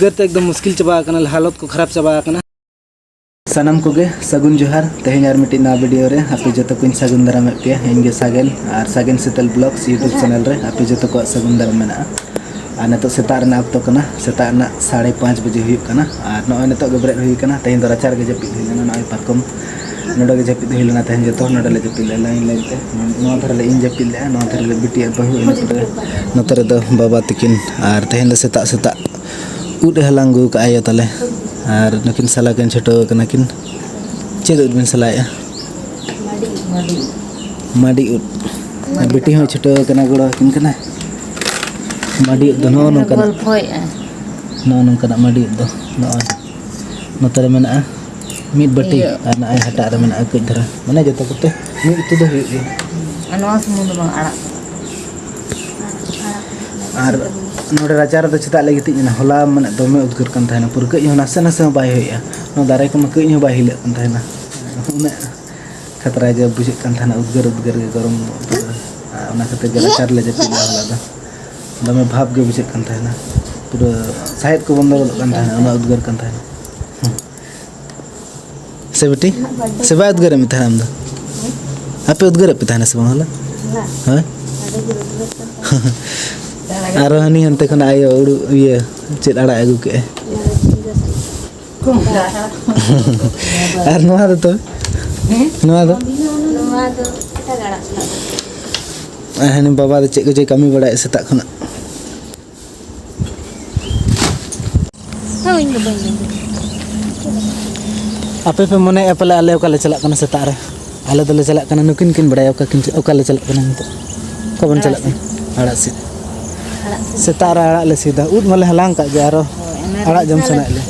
उद्गार तो एकदम मुश्किल चबा हालत को खराब चबा सानाम कोगे सगुन जोहार तेहें और मिट्टी ना वीडियो रे आपे जो को सगुन दाराम पे इनगे सागेन और सागेन सेतल ब्लॉग्स यूट्यूब चैनल रे आपे जो को सगुन दाराम मेना और नित सेता अक्तो कना सेता 5:30 बजे हुई और नॉय नित बेरेद हुई तेहें दो राचार के जपिद हुई नॉय पारकम नोडे के जपिद हुई लेना तेहें जो नोडे जपिद लाइन लाइनते नौ धरले इन जपिद ले नौ धरले बिटी बहु नोतरे दो बाबा तकिन और तेहें सेता सेता उड हलांगू का आयो तले और नकिन साला किन छोटो किन चेद उड बिन सलाया माडी उड बिटी हो छोटो कना गुड़ो किन कना माडी उड नो नो कना माडी उड नो नोतरे मेना मिड बटी और ना हटा रे मेना कई धरा माने जतो कते मिड तो हुई अनवा समुद्र बang आड़ा और नोडे राचार तो चिता लगी ती ना होला मन दमे उद्गर कन थाना पुर कई हो नासे नासे बाय होया नो दारे को कई हो बाय हिले कन थाना उन खतरा जे बुझे कन थाना उद्गर उद्गर के गरम उना खते राचार ले जे पिला होला दा दमे भाप के बुझे कन थाना पूरा साइड को बंद कन थाना उना उद्गर कन थाना से बेटी से बाय उद्गर में थाना हम दा आपे उद्गर पे थाना से होला हां आरो हनी हनते खन आयो उडु ये चेद आड़ा आगु के आर नोआ तो हनी बाबा दो चेक को कमी बड़ा सेता खना आपे पे मने अपले आले ओकाले चला कना सेता रे आले दले चला कना नुकिन किन बड़ा ओकाले चला कना कबन चला आड़ा से सेतारा आड़ा ले सीधा उड मले हलांग का जारो आड़ा जम सना ले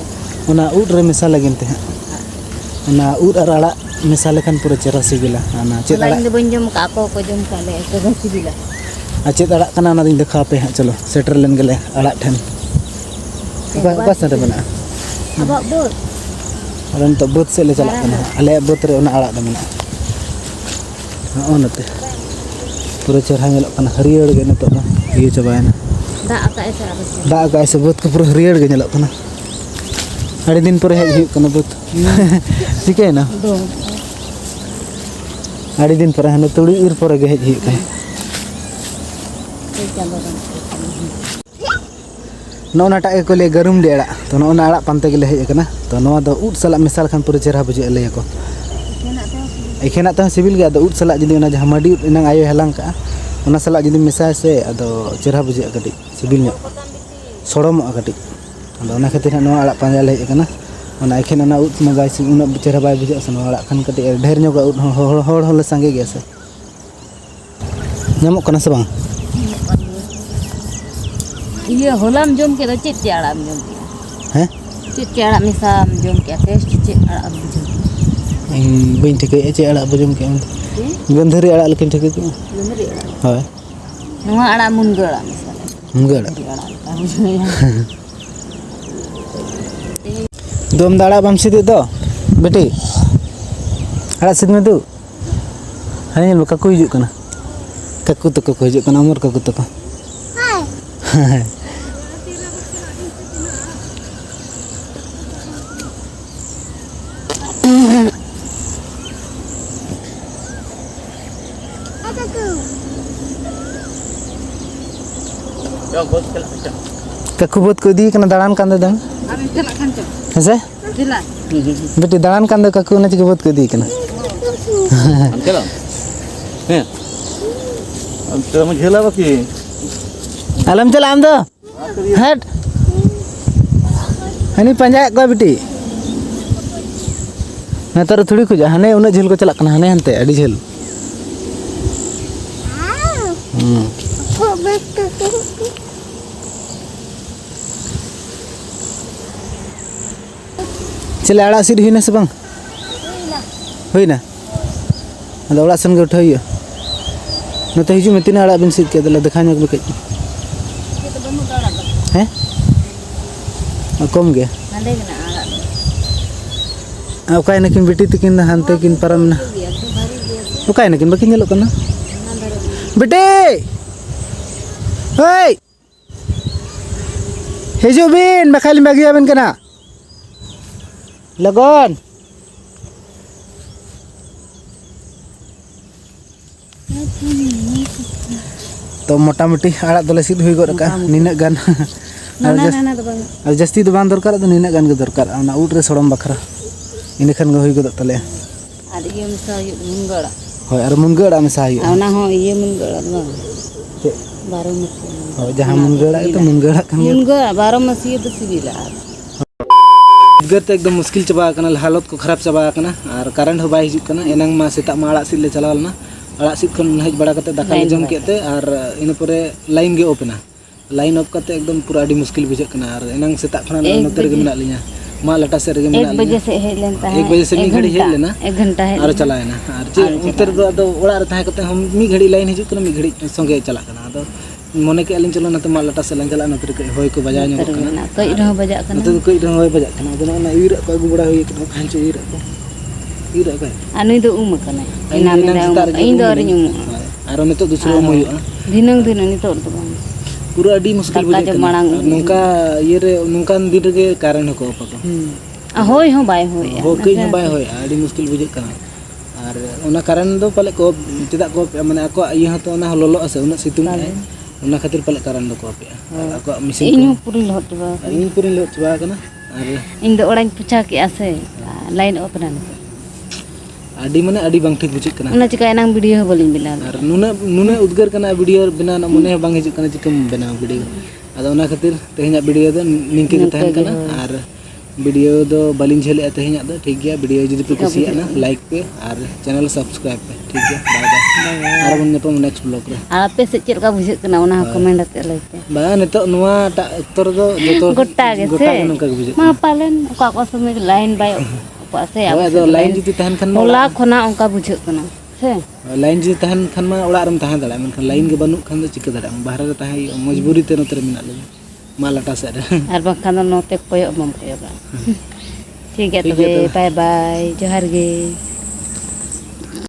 उना उड रे मिसा लगिन ते उना उड और आड़ा मिसा लेखन पूरा चेहरा सिबिला ना चेद आड़ा बन जम का को जम का ले तो सिबिला चेद आड़ा कना ना दिन देखा पे चलो सेटर लेन गेले आड़ा ठन बस ना बना अब बोट और तो बोट से ले चला कना अले बोट रे उना आड़ा दमना ओनते पूरा चेहरा नेलो कना हरियर गे नतो ये चबायना दा का ऐसे बहुत को पूरा हरियर गे नेलो कना अड़ी दिन पर हेज कना बहुत ठीक है ना अड़ी दिन पर हने तुड़ी इर पर गे हेज कना नो नाटा को ले गरुम डेड़ा तो नो ना आड़ा पांते गेले हेज कना तो नो दो उड सला मिसाल खान पूरा चेहरा बुझे ले को एखेना तो सिविल गे उड सला जदी ना जहां माडी नंग आयो हलांग का उना सला जदी मिसा से अदो चेहरा बुझे कटी सिविल नो सोड़म कटी अदो उना खातिर नो आड़ा पांजा ले कना उना एखेना ना उड मगाई से उना चेहरा बाय बुझे से नो आड़ा खान कटी ढेर नो उड होड़ होले संगे गे से नमो कना से बांग ये होलाम जम के चेत के आड़ा जम के हैं चेत के आड़ा मिसा जम के टेस्ट चेत आड़ा बुझे बइन ठिके चे आड़ा बुझम के गंधरी आड़ा लेकिन ठिके के हाय नवा आड़ा मुनगा आड़ा मिसा मुनगा दोम दाड़ा बम सिदे दो बेटी आड़ा सिद में दू हने लो काकू हिजु कना काकू तको को हिजु कना उमर काकू तको हाय काकू बहुत को दी कना दाड़ान कांदे दम ऐसे बेटी दाड़ान कांदे काकू ने के बहुत को दी कना चलो हैं हम तो मुझे झेला बाकी आलम चल आम दो हट हनी पंजा को बेटी नतर थोड़ी खुजा हने उन झेल को चला कना हने हनते अड़ी झेल चले आड़ा सीट हुई ना से बांग हुई ना अदो ओड़ा सन के उठाइयो नते हिजु में तीन आड़ा बिन सीट के दला देखा ᱧᱚᱜ बे हैं कम गे नंदे ना ओकाय नकिन बेटी तकिन हानते किन परम ना ओकाय नकिन बाकी नेलो कना बेटे ओय हिजू बिन बखाली बागिया बिन कना लगन तो मोटा मोटी आड़ा दले सीध हुई गद का निना गान और जस्ती तो बान दरकार तो निना गान के दरकार ना उठ रे सड़म बखरा इन खान हुई गद तले आर ये मिसा मुंगड़ा होय और मुनगड़ा मिसा हुई आवना हो ये मुंगड़ा बा 12 मसी होय जहां मुनगड़ा तो मुनगड़ा खान मुंगड़ा 12 मसी तो सिबिला उद्गार तो एकदम मुश्किल चबा हालत को खराब चबा और करंट हो बाय हिजुक एनांग मा सेता मा आड़ा सीट ले चलाव लना आड़ा सीट खन हज बड़ा कते दाका ले जम केते और इन परे लाइन गे ओपना लाइन ऑफ करते एकदम पूरा अड़ी मुश्किल बुझे और एनांग सेता खना नोते रे मेना लिया मा लटा से रे मेना 1 बजे से हेज लेन ता 1 बजे से मी घड़ी हेज लेना 1 घंटा है और चलाएना और जे उतर दो ओड़ा रे ताहे कते हम मी घड़ी लाइन हिजुक कना मी घड़ी संगे चला कना तो मने के अलिन चलो ना तो मा लटा से चला ना तो होय को बजा नो कना कई रह बजा कना तो कई रह होय बजा कना तो ना ईर को अगु बड़ा होय कना खान चे ईर को आनुई दो उम कना इना में इन दो रे उम और नितो दूसरो होयुआ दिनंग दिन नितो तो बंग पूरा अड़ी मुश्किल बुझे नोका ये रे नोकान दिन रे कारण को पको होय हो बाय होय हो कई हो बाय होय अड़ी मुश्किल बुझे कना और ओना कारण दो पले को चेदा को माने ako ये तो ना लोलो असे उना सितुंग उना खातिर पले कारण दो को पे ako मिसिन इन पूरी लहट बा इन पूरी लहट बा कना और इन दो ओड़ाñ पूछा के आसे लाइन ओपन अड़ी माने अड़ी बांग ठीक बुझे कना उना चिका एनांग वीडियो बलिन बिला और नुने उद्गार कना वीडियो बिना ना मने बांग हिजुक कना चिकम बना वीडियो अदा उना खातिर तेहना वीडियो दो निंके के तहन कना और वीडियो दो बलिन झेले तेहना दो ठीक गया वीडियो जदि पे कुसिया ना लाइक पे और चैनल सब्सक्राइब पे ठीक है बाय बाय और बन नेपम नेक्स्ट ब्लॉग रे आपे से चेल का बुझे कना उना कमेंट आते लइते बा नेतो नुआ उत्तर दो जतो गोटा गे गोटा से नका बुझे मा पालन का समय लाइन बाय को से अब लाइन जदि तहन खन होला खना उनका बुझे कना से लाइन जदि तहन खन मा ओड़ा रम तहन दला मन लाइन के बनु खन चिका दला बाहर रे तहन मजबूरी ते नतर मिना ले मा लटा से रे और बखान नोते कोय मम कोय ठीक है तो बाय बाय जोहार गे